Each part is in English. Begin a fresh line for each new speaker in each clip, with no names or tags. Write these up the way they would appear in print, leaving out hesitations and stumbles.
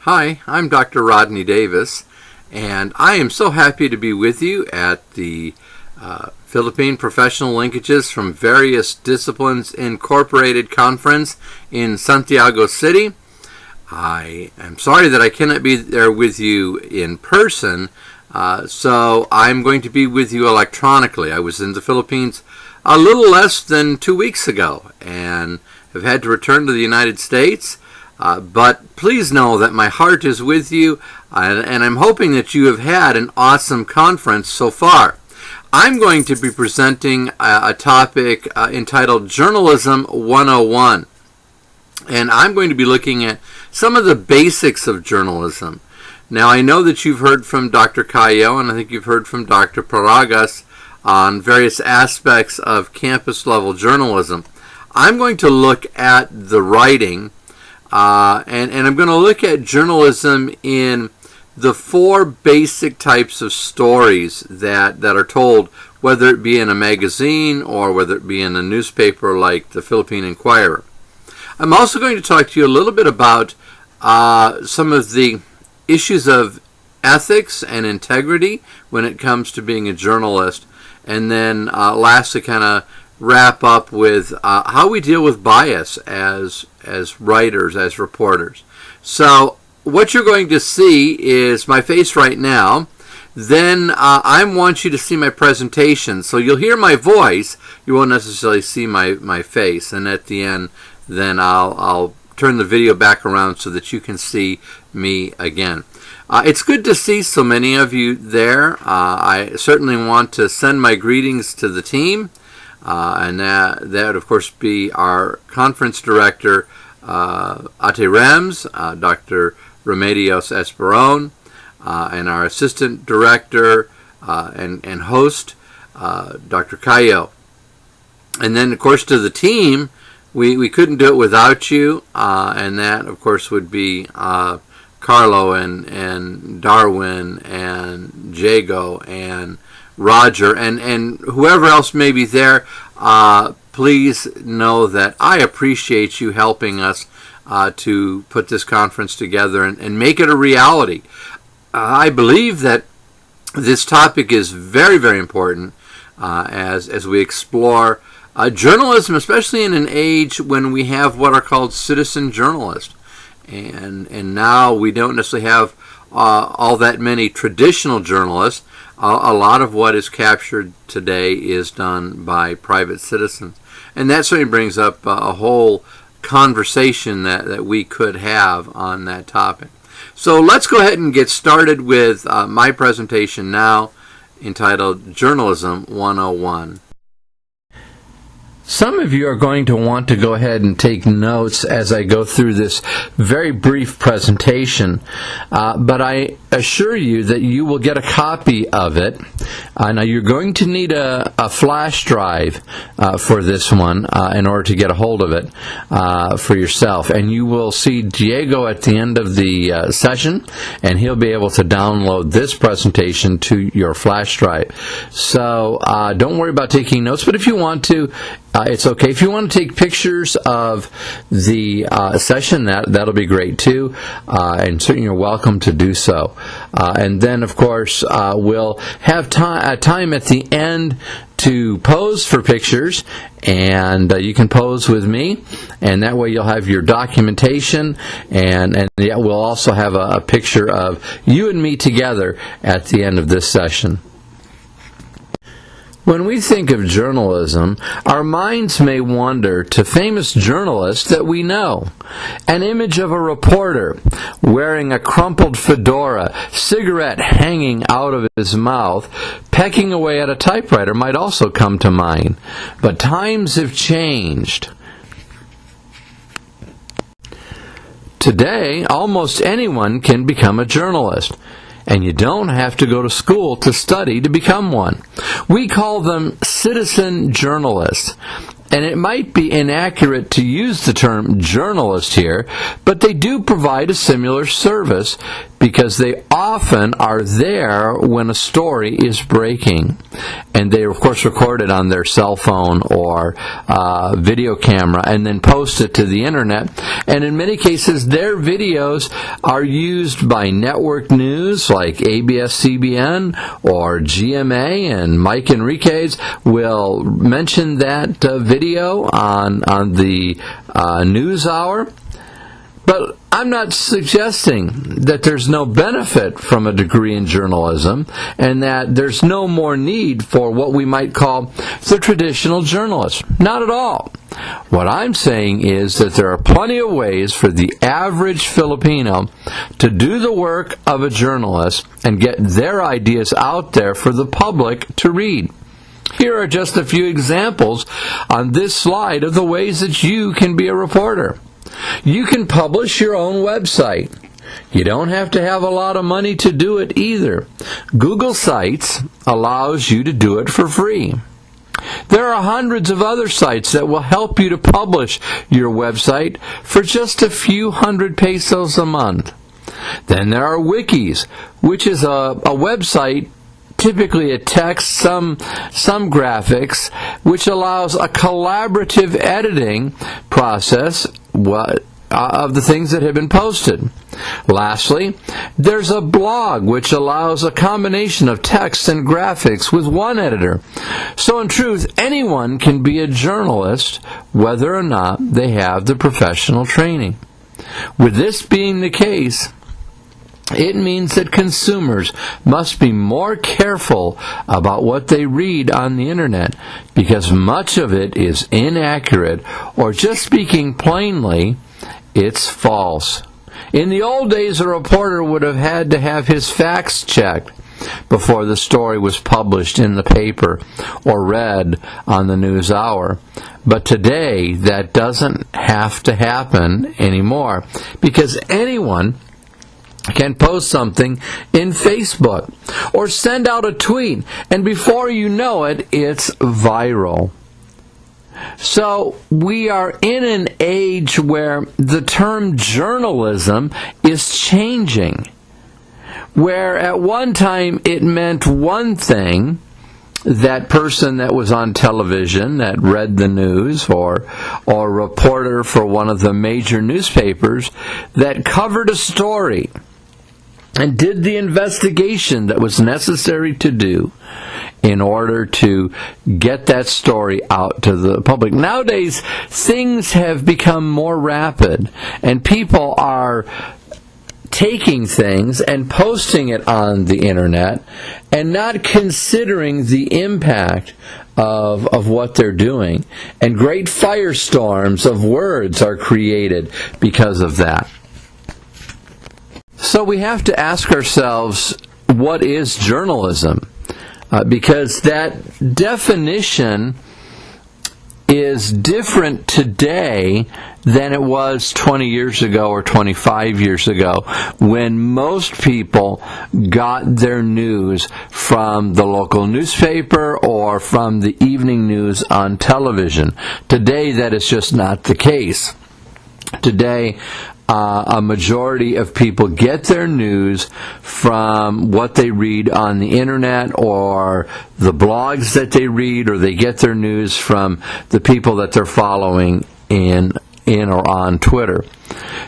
Hi, I'm Dr. Rodney Davis, and I am so happy to be with you at the Philippine Professional Linkages from Various Disciplines Incorporated Conference in Santiago City. I am sorry that I cannot be there with you in person, so I'm going to be with you electronically. I was in the Philippines a little less than 2 weeks ago and have had to return to the United States. But please know that my heart is with you, and I'm hoping that you have had an awesome conference so far. I'm going to be presenting a topic entitled Journalism 101. And I'm going to be looking at some of the basics of journalism. Now, I know that you've heard from Dr. Cayo, and I think you've heard from Dr. Paragas on various aspects of campus-level journalism. I'm going to look at the writing, and I'm going to look at journalism in the four basic types of stories that are told, whether it be in a magazine or whether it be in a newspaper like the Philippine Inquirer. I'm also going to talk to you a little bit about some of the issues of ethics and integrity when it comes to being a journalist, and then lastly kind of wrap up with how we deal with bias as writers, as reporters. So what you're going to see is my face right now. Then I want you to see my presentation. So you'll hear my voice. You won't necessarily see my face. And at the end, then I'll turn the video back around so that you can see me again. It's good to see so many of you there. I certainly want to send my greetings to the team. And that would, of course, be our conference director, Ate Rems, Dr. Remedios Esperon, and our assistant director and host, Dr. Cayo. And then, of course, to the team, we couldn't do it without you, and that, of course, would be Carlo and Darwin and Jago and Roger and whoever else may be there. Please know that I appreciate you helping us to put this conference together and make it a reality. I believe that this topic is very, very important as we explore journalism, especially in an age when we have what are called citizen journalists. And now we don't necessarily have all that many traditional journalists. A lot of what is captured today is done by private citizens. And that certainly brings up a whole conversation that we could have on that topic. So let's go ahead and get started with my presentation now, entitled Journalism 101. Some of you are going to want to go ahead and take notes as I go through this very brief presentation, but I assure you that you will get a copy of it. Now you're going to need a flash drive for this one in order to get a hold of it for yourself, and you will see Diego at the end of the session, and he'll be able to download this presentation to your flash drive. So don't worry about taking notes, but if you want to, it's okay. If you want to take pictures of the session, that'll be great too, and certainly you're welcome to do so. And then, of course, we'll have time at the end to pose for pictures, and you can pose with me, and that way you'll have your documentation, and we'll also have a picture of you and me together at the end of this session. When we think of journalism, our minds may wander to famous journalists that we know. An image of a reporter wearing a crumpled fedora, cigarette hanging out of his mouth, pecking away at a typewriter might also come to mind. But times have changed. Today, almost anyone can become a journalist. And you don't have to go to school to study to become one. We call them citizen journalists. And it might be inaccurate to use the term journalist here, but they do provide a similar service because they often are there when a story is breaking. And they, of course, record it on their cell phone or video camera and then post it to the internet. And in many cases, their videos are used by network news like ABS-CBN or GMA, and Mike Enriquez will mention that video on the news hour. But I'm not suggesting that there's no benefit from a degree in journalism and that there's no more need for what we might call the traditional journalist. Not at all. What I'm saying is that there are plenty of ways for the average Filipino to do the work of a journalist and get their ideas out there for the public to read. Here are just a few examples on this slide of the ways that you can be a reporter. You can publish your own website. You don't have to have a lot of money to do it either. Google Sites allows you to do it for free. There are hundreds of other sites that will help you to publish your website for just a few hundred pesos a month. Then there are wikis, which is a website, typically a text, some graphics, which allows a collaborative editing process of the things that have been posted. Lastly, there's a blog which allows a combination of text and graphics with one editor. So in truth, anyone can be a journalist whether or not they have the professional training. With this being the case, it means that consumers must be more careful about what they read on the internet because much of it is inaccurate, or just speaking plainly, it's false. In the old days, a reporter would have had to have his facts checked before the story was published in the paper or read on the news hour. But today, that doesn't have to happen anymore because anyone can post something in Facebook or send out a tweet, and before you know it, it's viral. So we are in an age where the term journalism is changing, where at one time it meant one thing, that person that was on television that read the news, or a reporter for one of the major newspapers that covered a story and did the investigation that was necessary to do in order to get that story out to the public. Nowadays, things have become more rapid, and people are taking things and posting it on the internet and not considering the impact of what they're doing. And great firestorms of words are created because of that. So we have to ask ourselves, what is journalism? Because that definition is different today than it was 20 years ago or 25 years ago, when most people got their news from the local newspaper or from the evening news on television. Today, that is just not the case. Today, a majority of people get their news from what they read on the internet or the blogs that they read, or they get their news from the people that they're following in or on Twitter.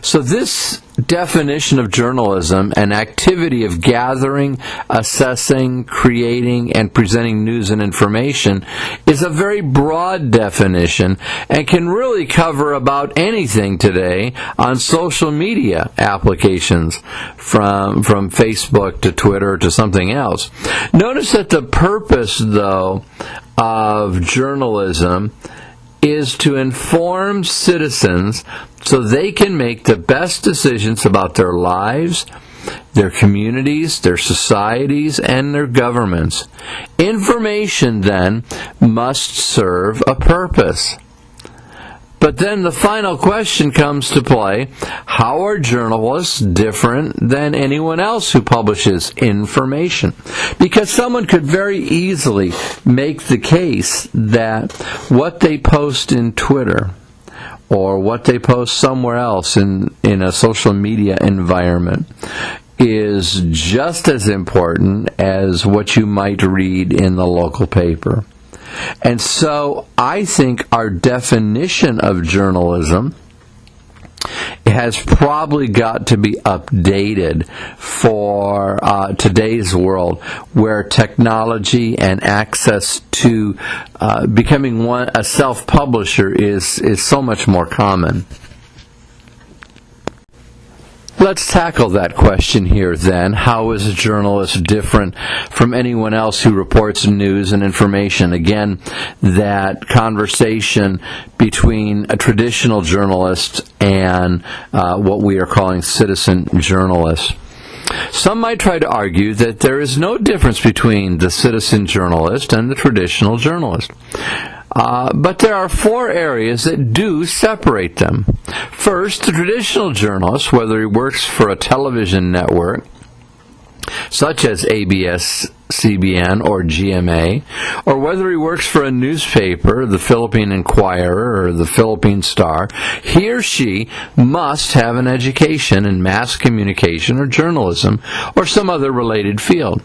So this definition of journalism, an activity of gathering, assessing, creating, and presenting news and information, is a very broad definition and can really cover about anything today on social media applications, from Facebook to Twitter to something else. Notice that the purpose, though, of journalism is to inform citizens so they can make the best decisions about their lives, their communities, their societies, and their governments. Information, then, must serve a purpose. But then the final question comes to play: how are journalists different than anyone else who publishes information? Because someone could very easily make the case that what they post in Twitter or what they post somewhere else in a social media environment is just as important as what you might read in the local paper. And so I think our definition of journalism has probably got to be updated for today's world, where technology and access to becoming a self-publisher is so much more common. Let's tackle that question here then. How is a journalist different from anyone else who reports news and information? Again, that conversation between a traditional journalist and what we are calling citizen journalists. Some might try to argue that there is no difference between the citizen journalist and the traditional journalist. But there are 4 areas that do separate them. First, the traditional journalist, whether he works for a television network, such as ABS, CBN, or GMA, or whether he works for a newspaper, the Philippine Inquirer or the Philippine Star, he or she must have an education in mass communication or journalism or some other related field.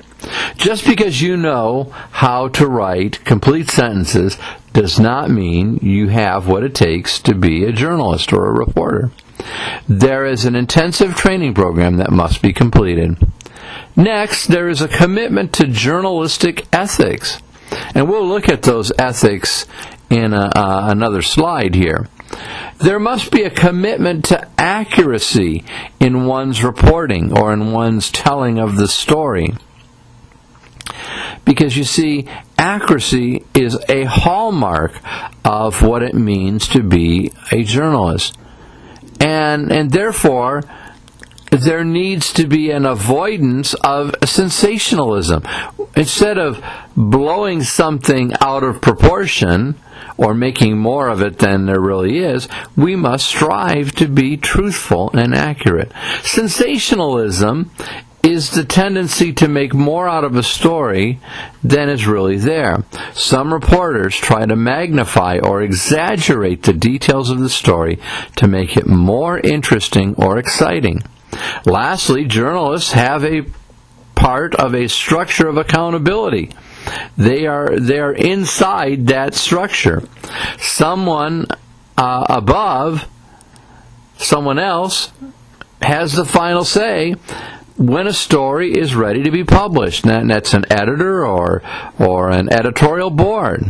Just because you know how to write complete sentences does not mean you have what it takes to be a journalist or a reporter. There is an intensive training program that must be completed. Next, there is a commitment to journalistic ethics. And we'll look at those ethics in another slide here. There must be a commitment to accuracy in one's reporting or in one's telling of the story. Because you see, accuracy is a hallmark of what it means to be a journalist. And therefore, there needs to be an avoidance of sensationalism. Instead of blowing something out of proportion or making more of it than there really is, we must strive to be truthful and accurate. Sensationalism is the tendency to make more out of a story than is really there. Some reporters try to magnify or exaggerate the details of the story to make it more interesting or exciting. Lastly, journalists have a part of a structure of accountability. They are inside that structure. Someone above someone else has the final say when a story is ready to be published. And that's an editor or an editorial board.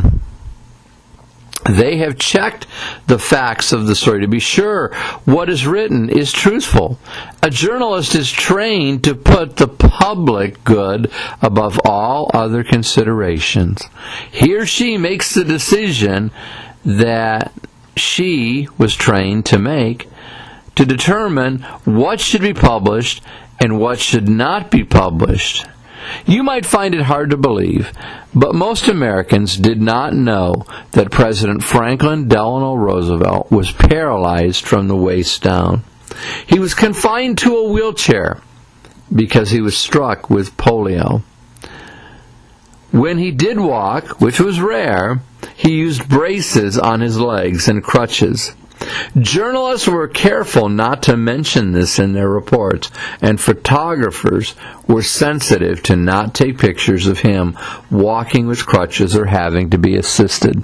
They have checked the facts of the story to be sure what is written is truthful. A journalist is trained to put the public good above all other considerations. He or she makes the decision that she was trained to make to determine what should be published and what should not be published. You might find it hard to believe, but most Americans did not know that President Franklin Delano Roosevelt was paralyzed from the waist down. He was confined to a wheelchair because he was struck with polio. When he did walk, which was rare, he used braces on his legs and crutches. Journalists were careful not to mention this in their reports, and photographers were sensitive to not take pictures of him walking with crutches or having to be assisted.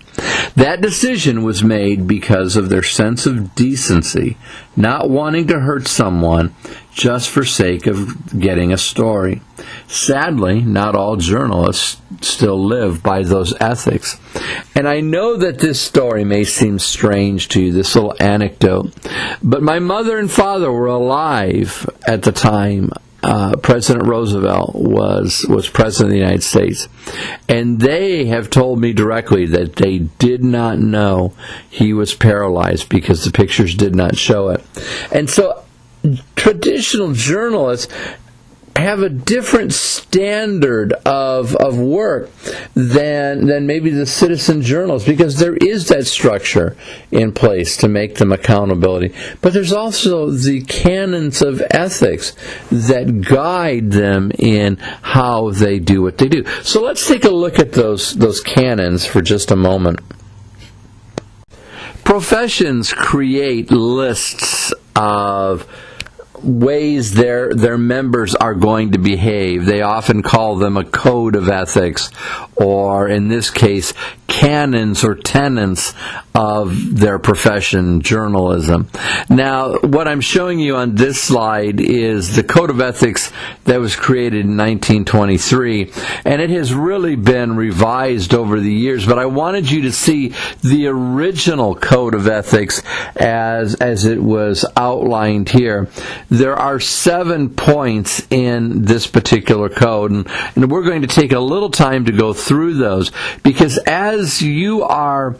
That decision was made because of their sense of decency, not wanting to hurt someone just for sake of getting a story. Sadly, not all journalists still live by those ethics. And I know that this story may seem strange to you, this little anecdote, but my mother and father were alive at the time President Roosevelt was President of the United States. And they have told me directly that they did not know he was paralyzed because the pictures did not show it. And so traditional journalists have a different standard of work than maybe the citizen journalists, because there is that structure in place to make them accountability. But there's also the canons of ethics that guide them in how they do what they do. So let's take a look at those canons for just a moment. Professions create lists of ways their members are going to behave. They often call them a code of ethics, or in this case, canons or tenets of their profession, journalism. Now, what I'm showing you on this slide is the Code of Ethics that was created in 1923, and it has really been revised over the years, but I wanted you to see the original Code of Ethics as it was outlined here. There are 7 points in this particular code, and we're going to take a little time to go through those, because as you are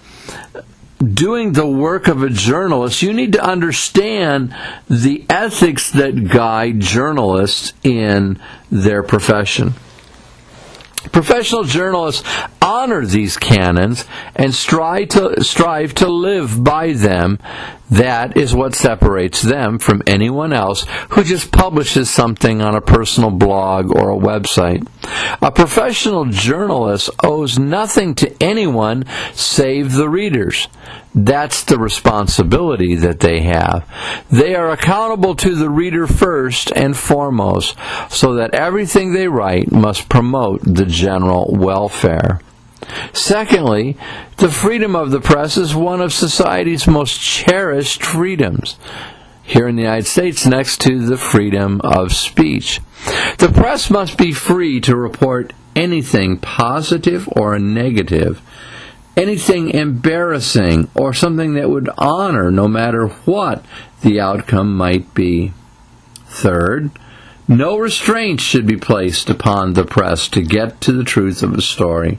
doing the work of a journalist, you need to understand the ethics that guide journalists in their profession. Professional journalists honor these canons and strive to live by them. That is what separates them from anyone else who just publishes something on a personal blog or a website. A professional journalist owes nothing to anyone save the readers. That's the responsibility that they have. They are accountable to the reader first and foremost, so that everything they write must promote the general welfare. Secondly, the freedom of the press is one of society's most cherished freedoms. Here in the United States, next to the freedom of speech. The press must be free to report anything positive or negative, anything embarrassing, or something that would honor no matter what the outcome might be. Third, no restraints should be placed upon the press to get to the truth of a story.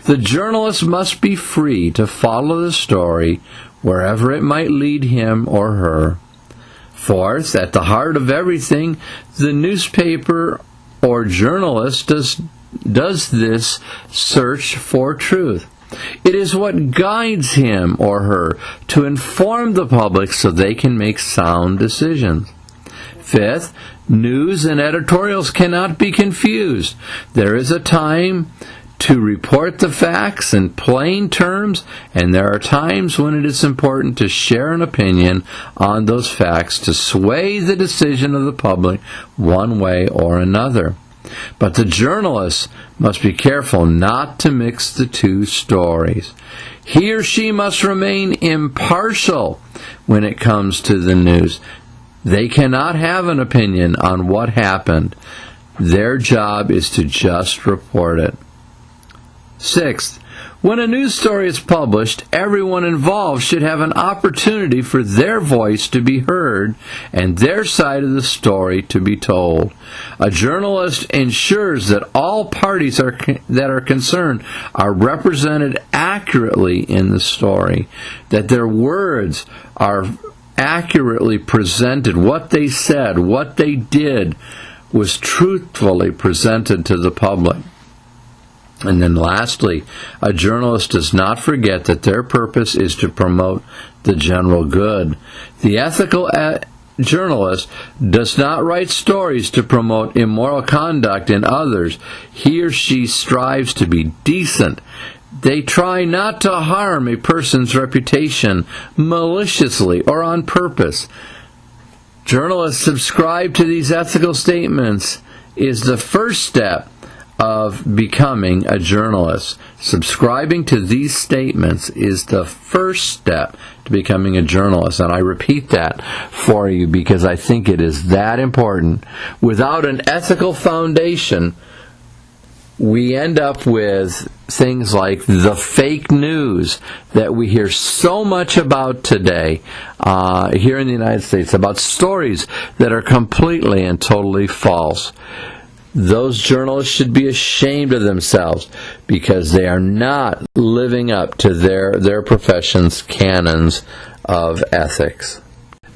The journalist must be free to follow the story wherever it might lead him or her. Fourth, at the heart of everything, the newspaper or journalist does this search for truth. It is what guides him or her to inform the public so they can make sound decisions. Fifth, news and editorials cannot be confused. There is a time to report the facts in plain terms, and there are times when it is important to share an opinion on those facts to sway the decision of the public one way or another. But the journalist must be careful not to mix the two stories. He or she must remain impartial when it comes to the news. They cannot have an opinion on what happened. Their job is to just report it. Sixth, when a news story is published, everyone involved should have an opportunity for their voice to be heard and their side of the story to be told. A journalist ensures that all parties that are concerned are represented accurately in the story, that their words are accurately presented, what they said, what they did was truthfully presented to the public. And then lastly, a journalist does not forget that their purpose is to promote the general good. The ethical journalist does not write stories to promote immoral conduct in others. He or she strives to be decent. They try not to harm a person's reputation maliciously or on purpose. Journalists subscribe to these ethical statements is the first step of becoming a journalist. Subscribing to these statements is the first step to becoming a journalist. And I repeat that for you because I think it is that important. Without an ethical foundation, we end up with things like the fake news that we hear so much about today here in the United States, about stories that are completely and totally false. Those journalists should be ashamed of themselves because they are not living up to their profession's canons of ethics.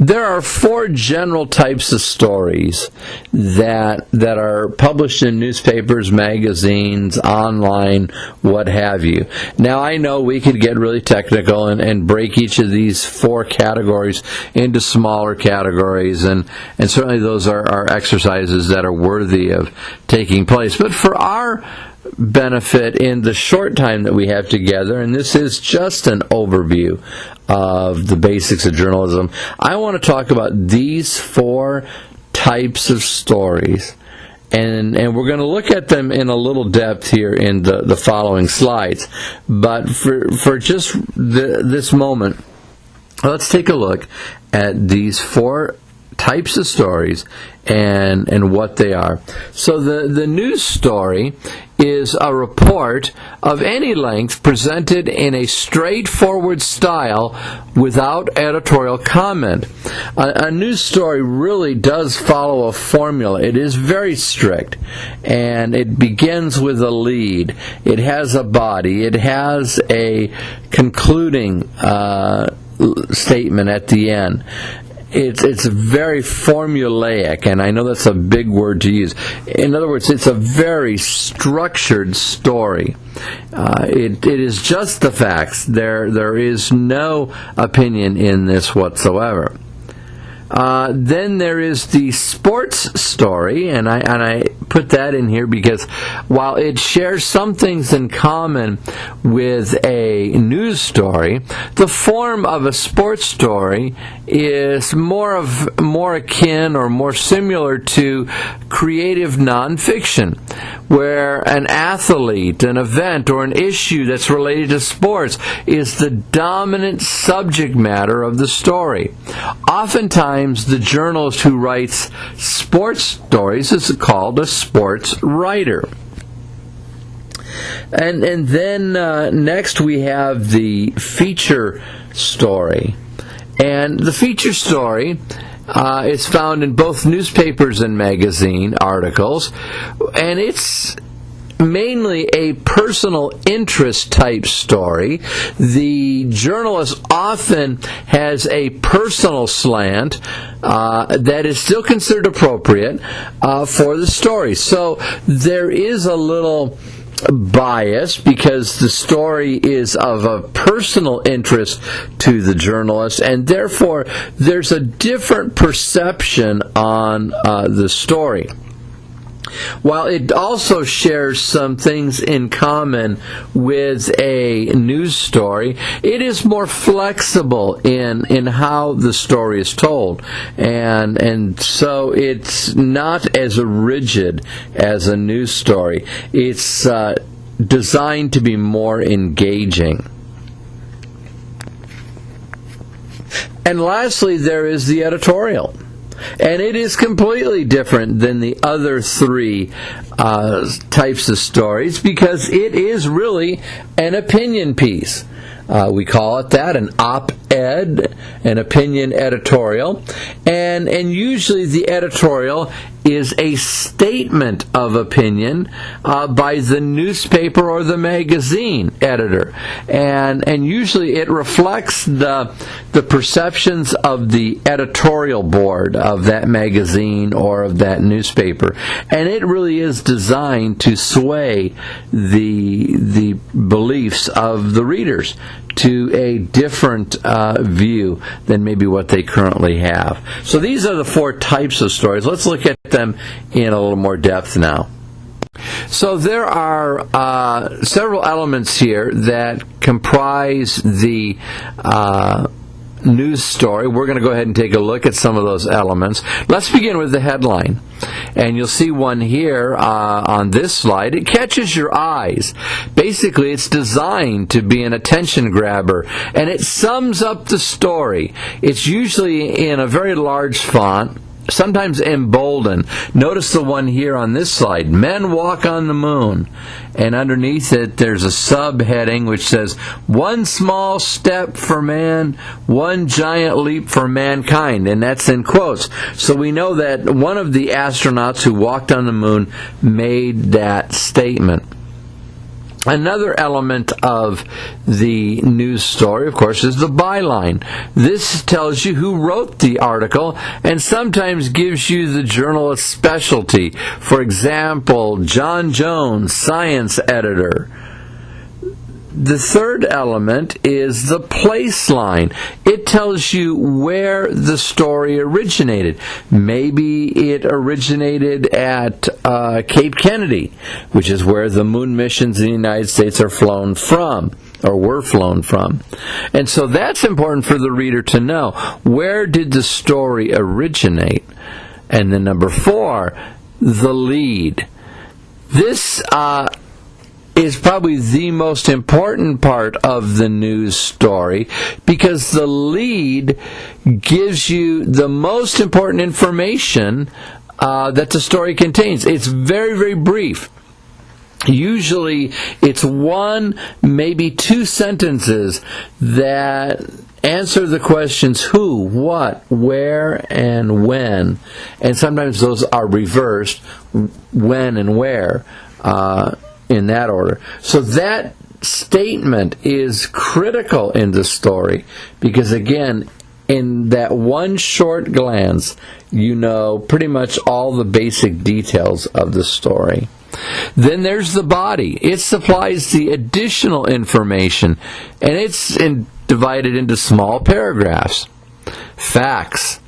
There are 4 general types of stories that are published in newspapers, magazines, online, what have you. Now, I know we could get really technical and break each of these 4 categories into smaller categories, and certainly those are exercises that are worthy of taking place. But for our benefit in the short time that we have together, and this is just an overview of the basics of journalism, I want to talk about these 4
types of stories. And we're going to look at them in a little depth here in the following slides. But for just this moment, let's take a look at these 4 types of stories and what they are. So the news story is a report of any length presented in a straightforward style without editorial comment. A news story really does follow a formula. It is very strict, and it begins with a lead. It has a body. It has a concluding statement at the end. It's very formulaic, and I know that's a big word to use. In other words, it's a very structured story. It is just the facts. There is no opinion in this whatsoever. Then there is the sports story, and I put that in here because while it shares some things in common with a news story, the form of a sports story is more akin or more similar to creative nonfiction, where an athlete, an event, or an issue that's related to sports is the dominant subject matter of the story. Oftentimes, the journalist who writes sports stories is called a sports writer. And then next we have the feature story. And the feature story is found in both newspapers and magazine articles, and it's mainly a personal interest type story. The journalist often has a personal slant that is still considered appropriate for the story. So there is a little bias because the story is of a personal interest to the journalist, and therefore there's a different perception on the story. While it also shares some things in common with a news story, it is more flexible in how the story is told, and so it's not as rigid as a news story. It's designed to be more engaging. And lastly, there is the editorial. And it is completely different than the other 3 types of stories because it is really an opinion piece. We call it that, an op-ed, an opinion editorial. And usually the editorial is a statement of opinion by the newspaper or the magazine editor. And usually it reflects the perceptions of the editorial board of that magazine or of that newspaper. And it really is designed to sway the beliefs of the readers to a different view than maybe what they currently have. So these are the 4 types of stories. Let's look at them in a little more depth now. So there are several elements here that comprise the news story. We're going to go ahead and take a look at some of those elements. Let's begin with the headline. And you'll see one here on this slide. It catches your eyes. Basically, it's designed to be an attention grabber, and it sums up the story. It's usually in a very large font, sometimes emboldened. Notice the one here on this slide, Men Walk on the Moon. And underneath it, there's a subheading which says, One small step for man, one giant leap for mankind. And that's in quotes. So we know that one of the astronauts who walked on the moon made that statement. Another element of the news story, of course, is the byline. This tells you who wrote the article and sometimes gives you the journalist's specialty. For example, John Jones, science editor. The third element is the place line. It tells you where the story originated. Maybe it originated at Cape Kennedy, which is where the moon missions in the United States are flown from, or were flown from. And so that's important for the reader to know. Where did the story originate? And then number 4, the lead. This is probably the most important part of the news story, because the lead gives you the most important information that the story contains. It's very, very brief. Usually it's 1, maybe 2 sentences that answer the questions who, what, where, and when. And sometimes those are reversed, when and where, in that order. So that statement is critical in the story, because again, in that one short glance, you know pretty much all the basic details of the story. Then there's the body. It supplies the additional information, and it's divided into small paragraphs. Facts.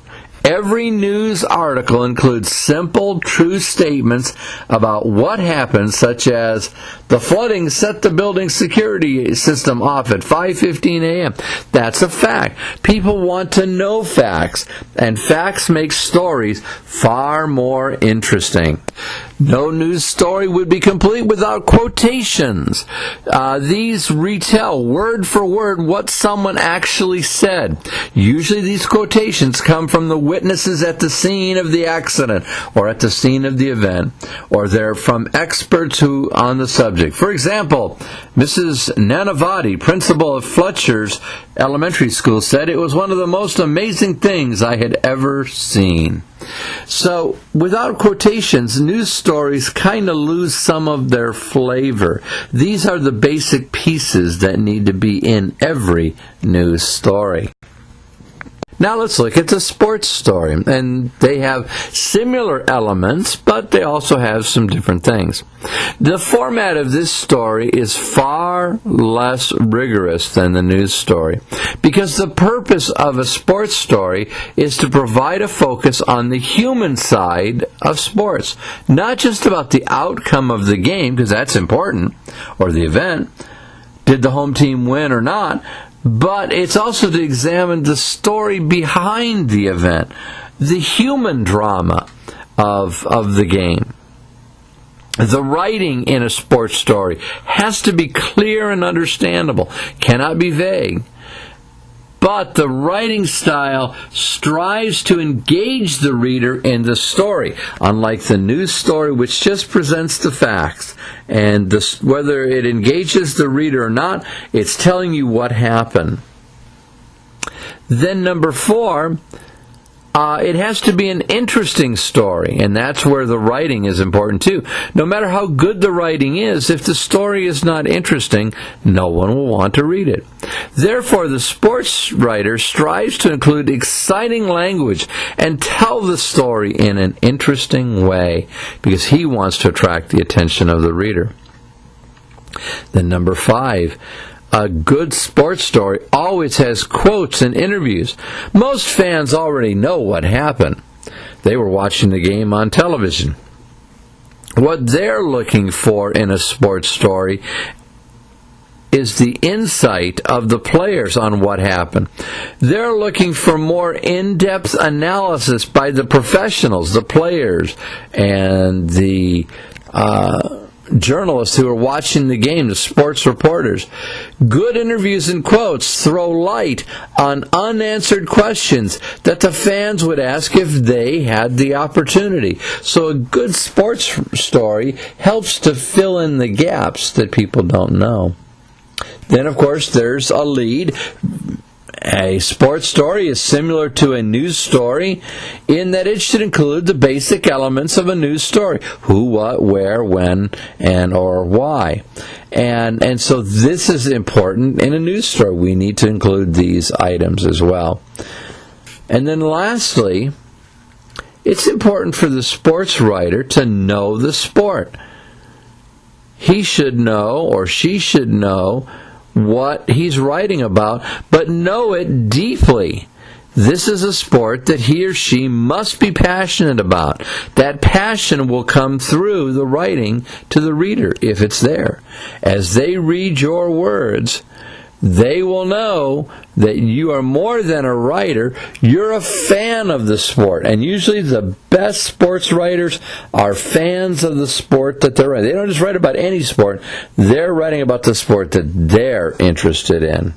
Every news article includes simple, true statements about what happened, such as the flooding set the building security system off at 5:15 a.m. That's a fact. People want to know facts, and facts make stories far more interesting. No news story would be complete without quotations. These retell word for word what someone actually said. Usually these quotations come from the witnesses at the scene of the accident or at the scene of the event, or they're from experts who on the subject. For example, Mrs. Nanavati, principal of Fletcher's Elementary School, said it was one of the most amazing things I had ever seen. So, without quotations, news stories kind of lose some of their flavor. These are the basic pieces that need to be in every news story. Now let's look at the sports story, and they have similar elements, but they also have some different things. The format of this story is far less rigorous than the news story, because the purpose of a sports story is to provide a focus on the human side of sports, not just about the outcome of the game, because that's important, or the event. Did the home team win or not? But it's also to examine the story behind the event, the human drama of the game. The writing in a sports story has to be clear and understandable, cannot be vague. But the writing style strives to engage the reader in the story, unlike the news story, which just presents the facts. And whether it engages the reader or not, it's telling you what happened. Then number 4, it has to be an interesting story, and that's where the writing is important too. No matter how good the writing is, if the story is not interesting, no one will want to read it. Therefore, the sports writer strives to include exciting language and tell the story in an interesting way, because he wants to attract the attention of the reader. Then number 5, a good sports story always has quotes and interviews. Most fans already know what happened. They were watching the game on television. What they're looking for in a sports story is the insight of the players on what happened. They're looking for more in-depth analysis by the professionals, the players, and the journalists who are watching the game, the sports reporters. Good interviews and quotes throw light on unanswered questions that the fans would ask if they had the opportunity. So a good sports story helps to fill in the gaps that people don't know. Then, of course, there's a lead. A sports story is similar to a news story in that it should include the basic elements of a news story: who, what, where, when, and or why. And so this is important in a news story. We need to include these items as well. And then lastly, it's important for the sports writer to know the sport. He should know, or she should know, what he's writing about, but know it deeply. This is a sport that he or she must be passionate about. That passion will come through the writing to the reader, if it's there. As they read your words, they will know that you are more than a writer. You're a fan of the sport. And usually the best sports writers are fans of the sport that they're writing. They don't just write about any sport. They're writing about the sport that they're interested in.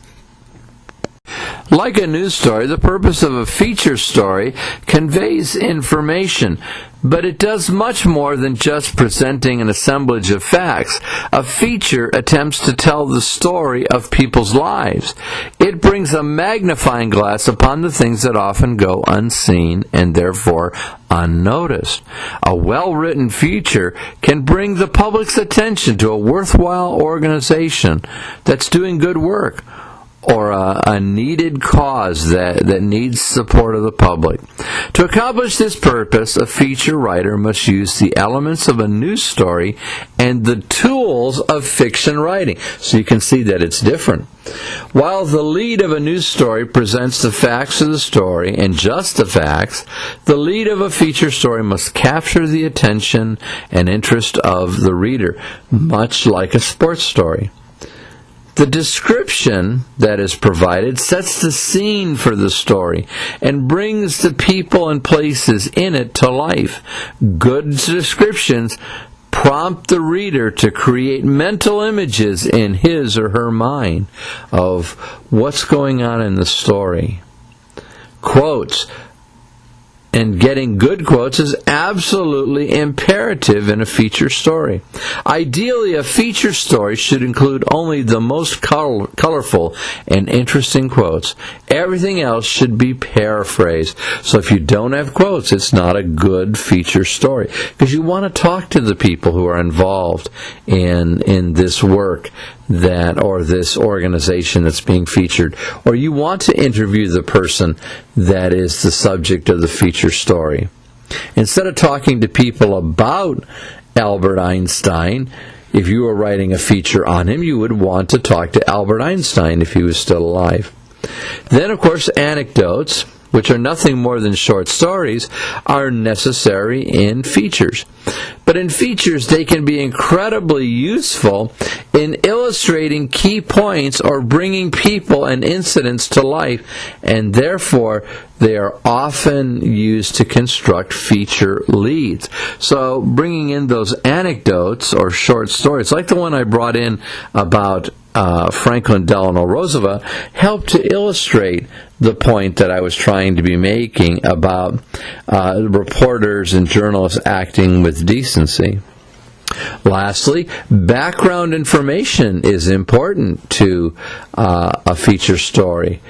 Like a news story, the purpose of a feature story conveys information, but it does much more than just presenting an assemblage of facts. A feature attempts to tell the story of people's lives. It brings a magnifying glass upon the things that often go unseen and therefore unnoticed. A well-written feature can bring the public's attention to a worthwhile organization that's doing good work, or a needed cause that needs support of the public. To accomplish this purpose, a feature writer must use the elements of a news story and the tools of fiction writing. So you can see that it's different. While the lead of a news story presents the facts of the story and just the facts, the lead of a feature story must capture the attention and interest of the reader, much like a sports story. The description that is provided sets the scene for the story and brings the people and places in it to life. Good descriptions prompt the reader to create mental images in his or her mind of what's going on in the story. Quotes. And getting good quotes is absolutely imperative in a feature story. Ideally, a feature story should include only the most colorful and interesting quotes. Everything else should be paraphrased. So if you don't have quotes, it's not a good feature story, because you want to talk to the people who are involved in this work or this organization that's being featured, or you want to interview the person that is the subject of the feature story. Instead of talking to people about Albert Einstein, if you were writing a feature on him, you would want to talk to Albert Einstein if he was still alive. Then, of course, anecdotes, which are nothing more than short stories, are necessary in features. But in features, they can be incredibly useful in illustrating key points or bringing people and incidents to life, and therefore they are often used to construct feature leads. So bringing in those anecdotes or short stories, like the one I brought in about Franklin Delano Roosevelt, helped to illustrate the point that I was trying to be making about reporters and journalists acting with decency. Lastly, background information is important to a feature story.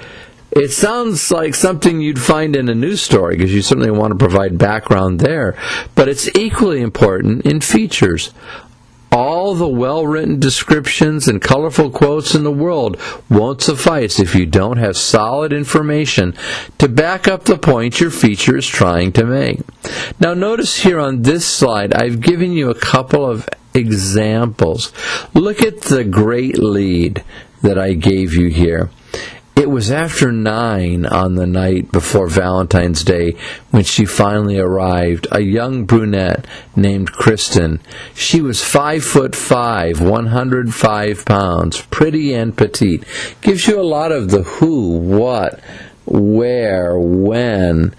It sounds like something you'd find in a news story, because you certainly want to provide background there, but it's equally important in features. All the well-written descriptions and colorful quotes in the world won't suffice if you don't have solid information to back up the point your feature is trying to make. Now notice here on this slide, I've given you a couple of examples. Look at the great lead that I gave you here. It was after 9 on the night before Valentine's Day when she finally arrived, a young brunette named Kristen. She was 5'5", 105 pounds, pretty and petite. Gives you a lot of the who, what, where, when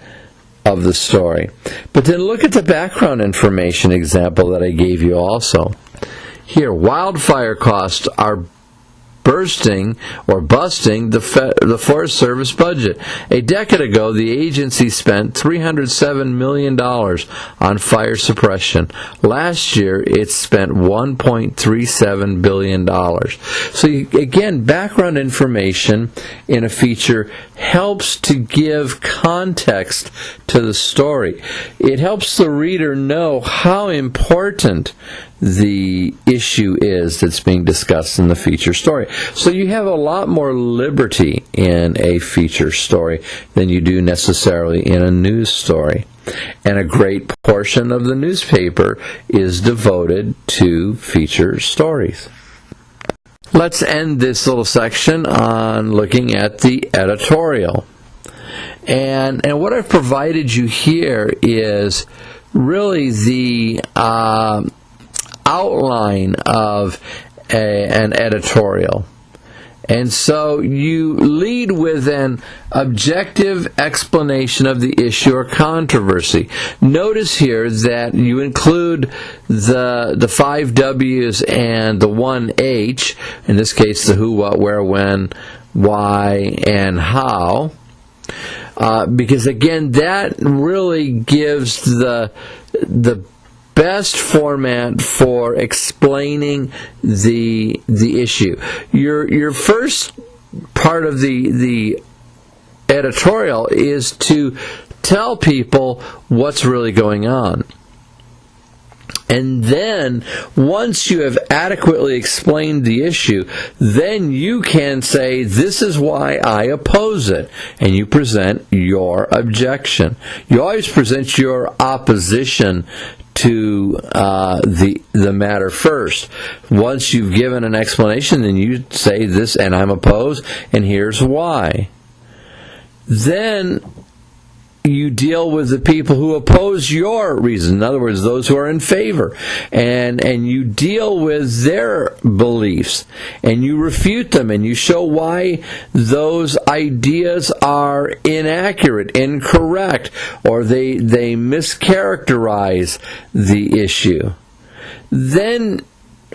of the story. But then look at the background information example that I gave you also. Here, wildfire costs are busting the Forest Service budget. A decade ago, the agency spent $307 million on fire suppression. Last year, it spent $1.37 billion. So again, background information in a feature helps to give context to the story. It helps the reader know how important the issue is that's being discussed in the feature story. So you have a lot more liberty in a feature story than you do necessarily in a news story. And a great portion of the newspaper is devoted to feature stories. Let's end this little section on looking at the editorial. And what I've provided you here is really the outline of an editorial. And so you lead with an objective explanation of the issue or controversy. Notice here that you include the 5 W's and the 1 H, in this case the who, what, where, when, why, and how, because again that really gives the best format for explaining the issue. Your first part of the editorial is to tell people what's really going on. And then, once you have adequately explained the issue, then you can say, this is why I oppose it. And you present your objection. You always present your opposition to the matter first. Once you've given an explanation, then you say this, and I'm opposed, and here's why. Then you deal with the people who oppose your reason. In other words, those who are in favor. And you deal with their beliefs. And you refute them. And you show why those ideas are inaccurate, incorrect, or they mischaracterize the issue. Then,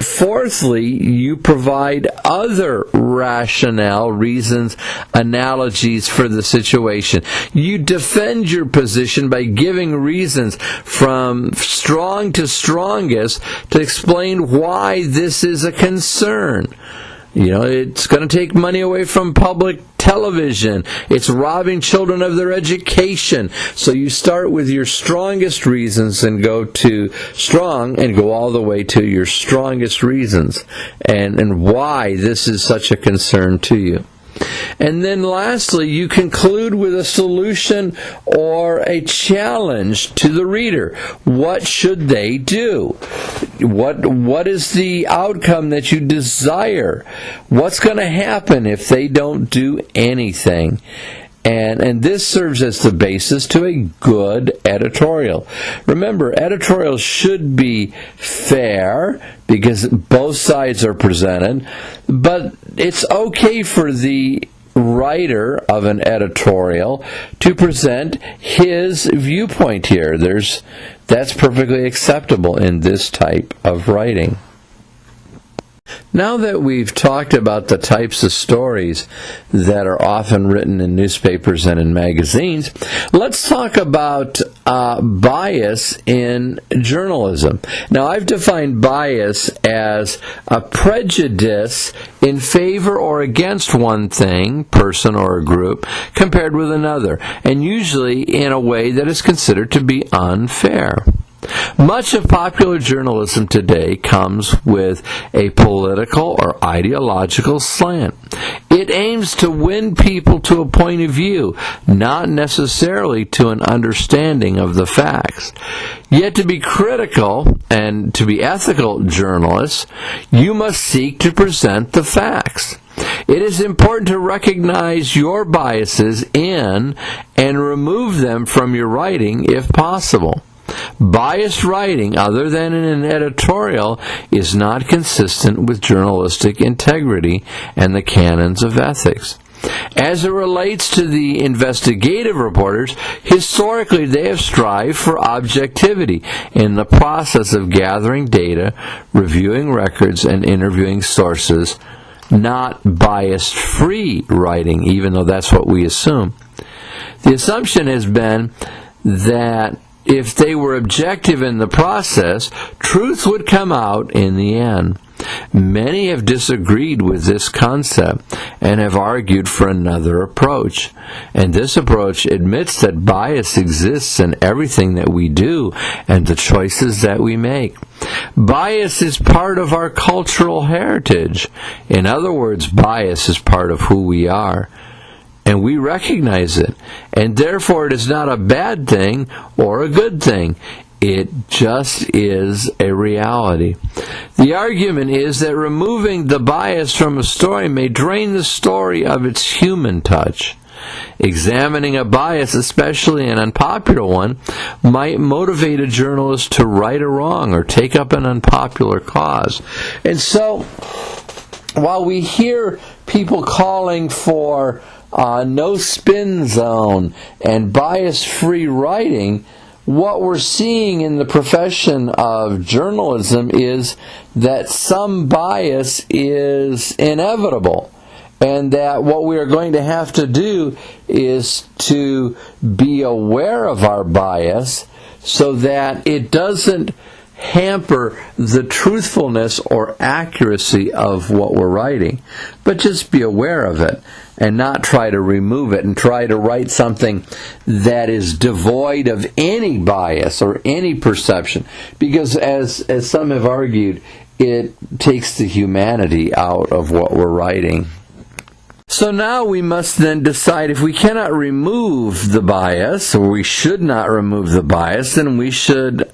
fourthly, you provide other rationale, reasons, analogies for the situation. You defend your position by giving reasons from strong to strongest to explain why this is a concern. You know, it's going to take money away from public television. It's robbing children of their education. So you start with your strongest reasons and go to strong and go all the way to your strongest reasons and why this is such a concern to you. And then lastly, you conclude with a solution or a challenge to the reader. What should they do? What is the outcome that you desire? What's going to happen if they don't do anything? And this serves as the basis to a good editorial. Remember, editorials should be fair because both sides are presented, but it's okay for the writer of an editorial to present his viewpoint here. That's perfectly acceptable in this type of writing. Now that we've talked about the types of stories that are often written in newspapers and in magazines, let's talk about bias in journalism. Now, I've defined bias as a prejudice in favor or against one thing, person, or a group compared with another, and usually in a way that is considered to be unfair. Much of popular journalism today comes with a political or ideological slant. It aims to win people to a point of view, not necessarily to an understanding of the facts. Yet to be critical and to be ethical journalists, you must seek to present the facts. It is important to recognize your biases in and remove them from your writing if possible. Biased writing, other than in an editorial, is not consistent with journalistic integrity and the canons of ethics. As it relates to the investigative reporters, historically they have strived for objectivity in the process of gathering data, reviewing records, and interviewing sources, not bias-free writing, even though that's what we assume. The assumption has been that if they were objective in the process, truth would come out in the end. Many have disagreed with this concept and have argued for another approach. And this approach admits that bias exists in everything that we do and the choices that we make. Bias is part of our cultural heritage. In other words, bias is part of who we are. And we recognize it. And therefore it is not a bad thing or a good thing. It just is a reality. The argument is that removing the bias from a story may drain the story of its human touch. Examining a bias, especially an unpopular one, might motivate a journalist to right a wrong or take up an unpopular cause. And so while we hear people calling for no spin zone and bias-free writing, what we're seeing in the profession of journalism is that some bias is inevitable, and that what we are going to have to do is to be aware of our bias so that it doesn't hamper the truthfulness or accuracy of what we're writing, but just be aware of it and not try to remove it and try to write something that is devoid of any bias or any perception, because as some have argued, it takes the humanity out of what we're writing. So now we must then decide, if we cannot remove the bias, or we should not remove the bias, then we should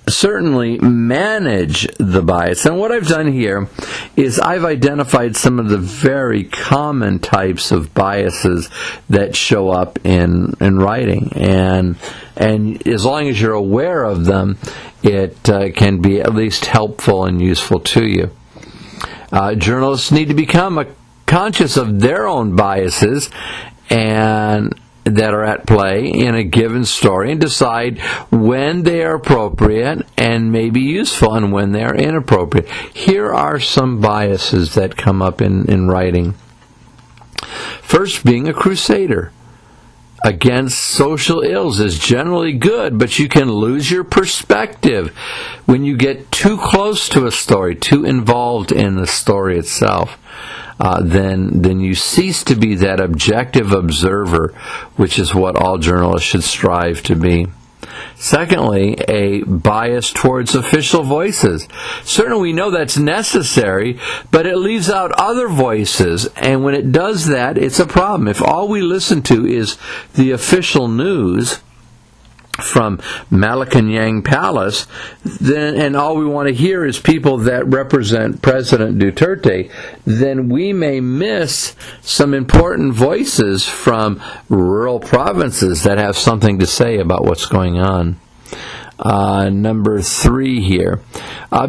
certainly manage the bias. And what I've done here is I've identified some of the very common types of biases that show up in writing. And as long as you're aware of them, it can be at least helpful and useful to you. Journalists need to become conscious of their own biases and that are at play in a given story, and decide when they are appropriate and may be useful and when they are inappropriate. Here are some biases that come up in writing. First, being a crusader against social ills is generally good, but you can lose your perspective when you get too close to a story, too involved in the story itself. Then you cease to be that objective observer, which is what all journalists should strive to be. Secondly, a bias towards official voices. Certainly we know that's necessary, but it leaves out other voices, and when it does that, it's a problem. If all we listen to is the official news from Malacañang Palace, and all we want to hear is people that represent President Duterte, then we may miss some important voices from rural provinces that have something to say about what's going on. Number 3 here,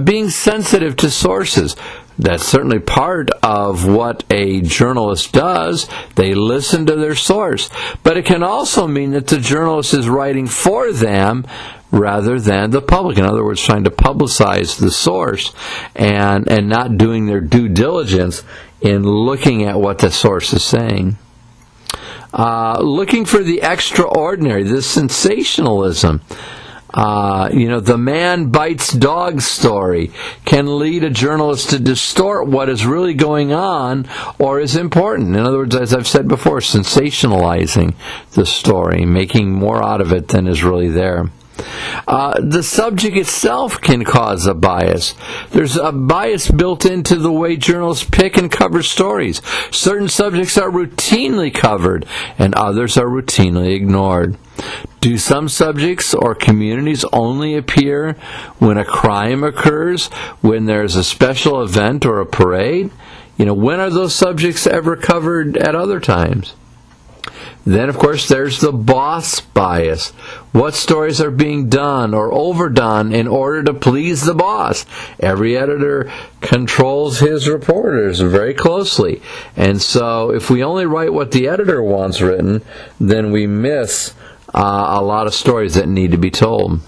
being sensitive to sources. That's certainly part of what a journalist does. They listen to their source. But it can also mean that the journalist is writing for them rather than the public. In other words, trying to publicize the source and not doing their due diligence in looking at what the source is saying. Looking for the extraordinary, the sensationalism. The man bites dog story can lead a journalist to distort what is really going on or is important. In other words, as I've said before, sensationalizing the story, making more out of it than is really there. The subject itself can cause a bias. There's a bias built into the way journalists pick and cover stories. Certain subjects are routinely covered and others are routinely ignored. Do some subjects or communities only appear when a crime occurs, when there's a special event or a parade? When are those subjects ever covered at other times? Then, of course, there's the boss bias. What stories are being done or overdone in order to please the boss? Every editor controls his reporters very closely. And so if we only write what the editor wants written, then we miss a lot of stories that need to be told.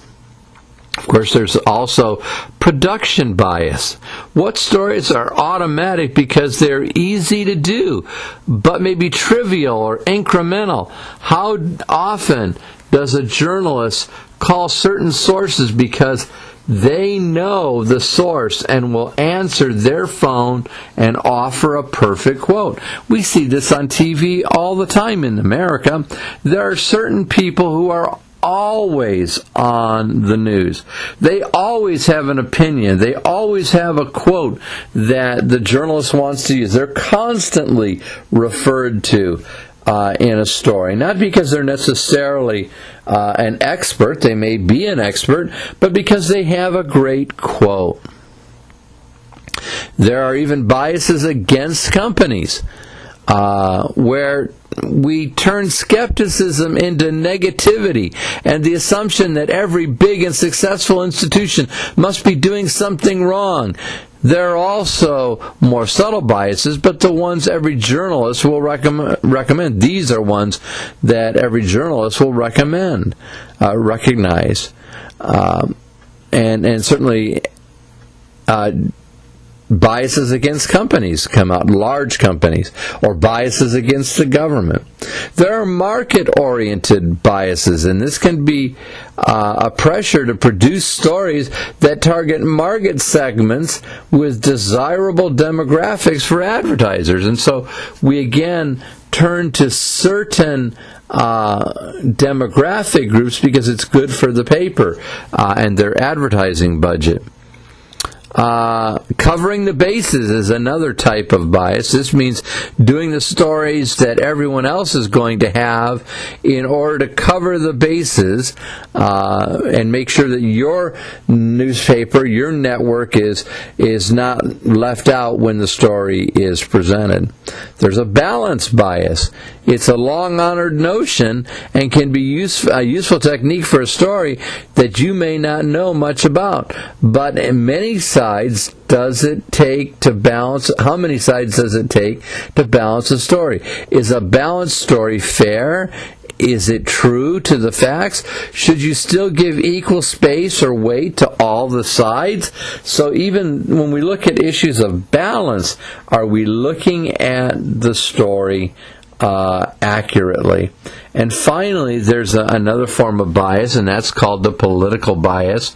Of course, there's also production bias. What stories are automatic because they're easy to do, but maybe trivial or incremental? How often does a journalist call certain sources because they know the source and will answer their phone and offer a perfect quote? We see this on TV all the time in America. There are certain people who are always on the news. They always have an opinion. They always have a quote that the journalist wants to use. They're constantly referred to in a story. Not because they're necessarily an expert. They may be an expert, but because they have a great quote. There are even biases against companies where we turn skepticism into negativity and the assumption that every big and successful institution must be doing something wrong. There are also more subtle biases, but the ones every journalist will recommend. These are ones that every journalist will recognize. And certainly biases against companies come out, large companies, or biases against the government. There are market-oriented biases, and this can be a pressure to produce stories that target market segments with desirable demographics for advertisers. And so we again turn to certain demographic groups because it's good for the paper and their advertising budget. Covering the bases is another type of bias. This means doing the stories that everyone else is going to have in order to cover the bases and make sure that your newspaper, your network is not left out when the story is presented. There's a balance bias. It's a long-honored notion and can be a useful technique for a story that you may not know much about. But in many sides does it take to balance? How many sides does it take to balance a story? Is a balanced story fair? Is it true to the facts? Should you still give equal space or weight to all the sides? So even when we look at issues of balance, are we looking at the story accurately? And finally, there's another form of bias, and that's called the political bias.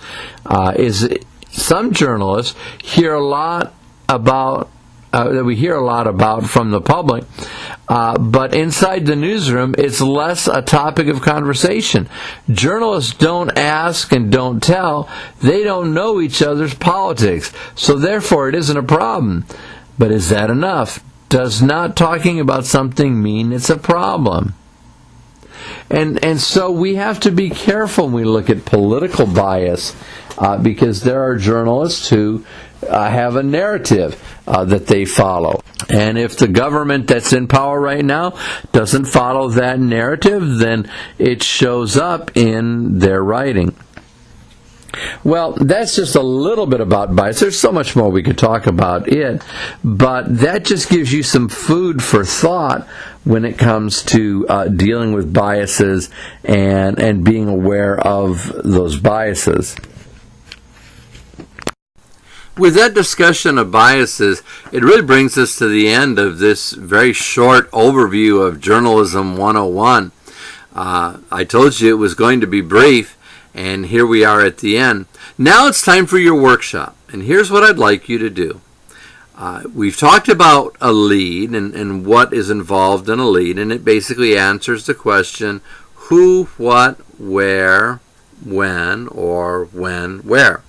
Some journalists hear a lot about that we hear a lot about from the public, but inside the newsroom, it's less a topic of conversation. Journalists don't ask and don't tell. They don't know each other's politics, so therefore it isn't a problem. But is that enough? Does not talking about something mean it's a problem? And so we have to be careful when we look at political bias, because there are journalists who have a narrative that they follow. And if the government that's in power right now doesn't follow that narrative, then it shows up in their writing. Well, that's just a little bit about bias. There's so much more we could talk about it, but that just gives you some food for thought when it comes to dealing with biases and being aware of those biases.
With that discussion of biases, it really brings us to the end of this very short overview of Journalism 101. I told you it was going to be brief, and here we are at the end. Now it's time for your workshop, and here's what I'd like you to do. We've talked about a lead and what is involved in a lead, and it basically answers the question who, what, where, when, or when, where,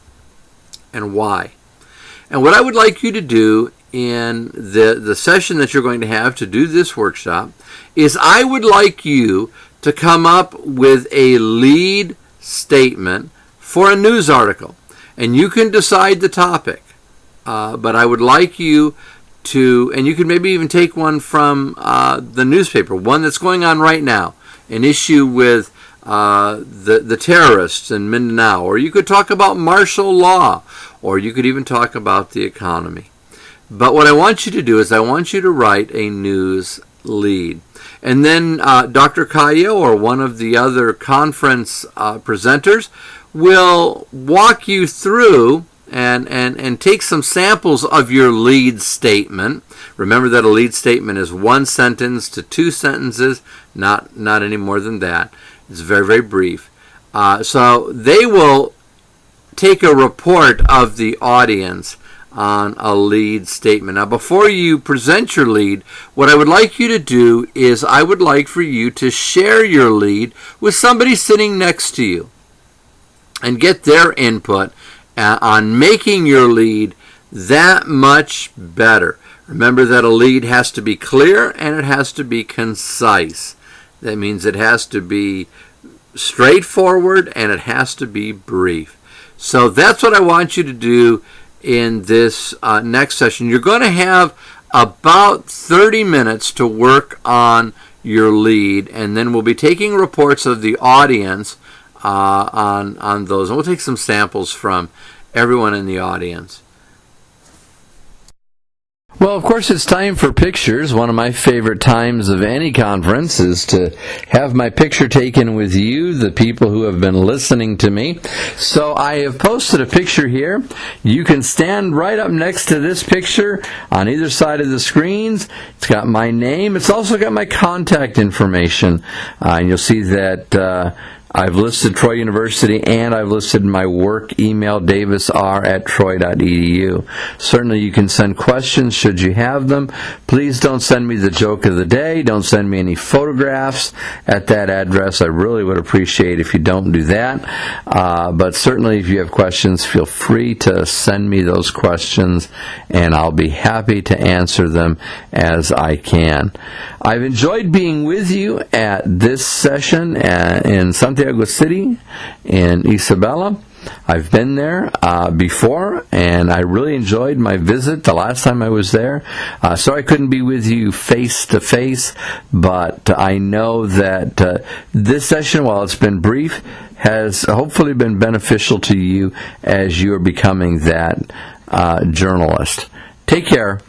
and why. And what I would like you to do in the session that you're going to have to do this workshop is I would like you to come up with a lead statement for a news article. And you can decide the topic. But I would like you to, and you can maybe even take one from the newspaper, one that's going on right now, an issue with the terrorists in Mindanao, or you could talk about martial law, or you could even talk about the economy. But what I want you to do is I want you to write a news lead. And then Dr. Cayo or one of the other conference presenters will walk you through and take some samples of your lead statement. Remember that a lead statement is 1 sentence to 2 sentences, not any more than that. It's very, very brief. So they will take a report of the audience on a lead statement. Now, before you present your lead, what I would like you to do is I would like for you to share your lead with somebody sitting next to you and get their input on making your lead that much better. Remember that a lead has to be clear and it has to be concise. That means it has to be straightforward and it has to be brief. So that's what I want you to do in this next session. You're going to have about 30 minutes to work on your lead, and then we'll be taking reports of the audience on those. And we'll take some samples from everyone in the audience.
Well, of course, it's time for pictures. One of my favorite times of any conference is to have my picture taken with you, the people who have been listening to me. So I have posted a picture here. You can stand right up next to this picture on either side of the screens. It's got my name. It's also got my contact information. And you'll see that I've listed Troy University, and I've listed my work email, davisr@troy.edu. Certainly you can send questions should you have them. Please don't send me the joke of the day. Don't send me any photographs at that address. I really would appreciate if you don't do that. But certainly if you have questions, feel free to send me those questions, and I'll be happy to answer them as I can. I've enjoyed being with you at this session in Santiago City in Isabela. I've been there before, and I really enjoyed my visit the last time I was there. Sorry I couldn't be with you face to face, but I know that this session, while it's been brief, has hopefully been beneficial to you as you are becoming that journalist. Take care.